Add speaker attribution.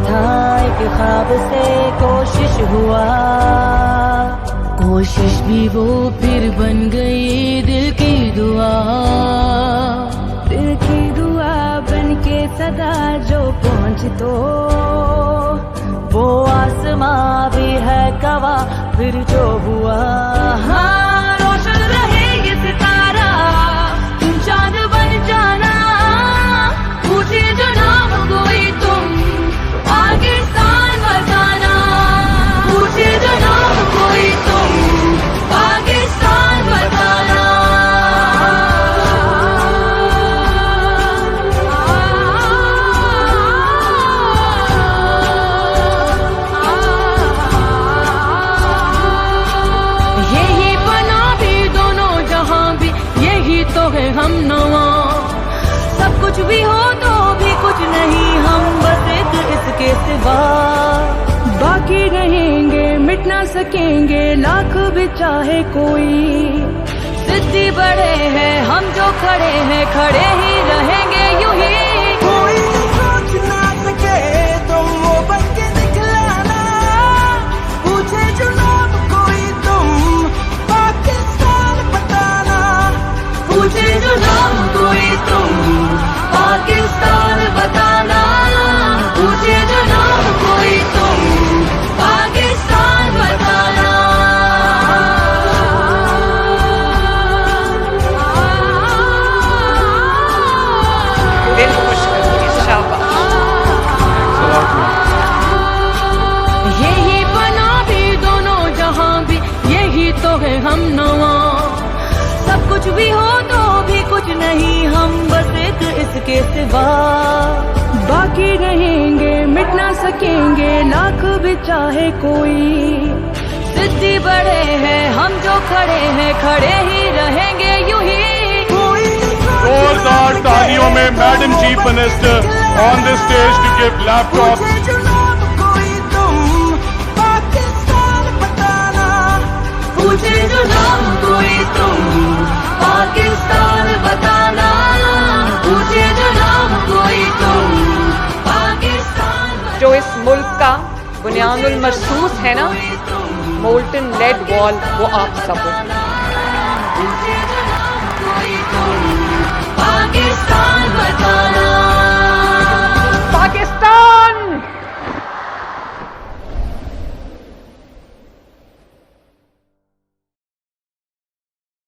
Speaker 1: था एक ख्वाब से कोशिश हुआ, कोशिश भी वो फिर बन गई दिल की दुआ। दिल की दुआ बन के सदा जो पहुँच तो वो आसमां भी है गवाह फिर जो हुआ। हाँ रोशन रहे ये सितारा, तुम चांद बन जाना। पूछे जो नाम कोई तुम पाकिस्तान बताना। पूछे जो नाम कोई तुम पाकिस्तान बताना। यही बना भी दोनों जहां भी, यही तो है हम नवा। सब कुछ भी हो तो भी कुछ नहीं, हम बस एक इसके सिवा। बाकी रहेंगे मिट ना सकेंगे लाख भी चाहे कोई। जिद्दी बड़े हैं हम जो खड़े हैं, खड़े ही रहेंगे यूं ही।
Speaker 2: कोई सोच ना सके तुम वो बन के दिखलाना। पूछे जो नाम कोई तुम पाकिस्तान बताना।
Speaker 1: पूछे जो नाम कोई तुम पाकिस्तान बताना। पूछे जो नाम कोई तुम पाकिस्तान बताना।
Speaker 3: दिल खुश करके शाबाश।
Speaker 1: यही बना भी दोनों जहां भी, यही तो है हम नवा। सब कुछ भी हो तो भी कुछ नहीं, हम बस एक इसके सिवा। बाकी रहेंगे मिट ना सकेंगे लाख भी चाहे कोई। जिद्दी बड़े हैं हम जो खड़े हैं, खड़े ही रहेंगे यूं ही।
Speaker 4: जोरदार तालियों में madam chief minister on the stage to give laptop.
Speaker 2: पूछे जो नाम कोई तुम पाकिस्तान बताना।
Speaker 1: पूछे जो नाम कोई तुम पाकिस्तान बताना। पूछे जो नाम कोई तुम पाकिस्तान।
Speaker 3: जो इस मुल्क का बुनियानुल मरसूस है ना, मोल्टन लेड वॉल, वो आप सब हो।
Speaker 1: पूछे जो नाम कोई तुम पाकिस्तान बताना।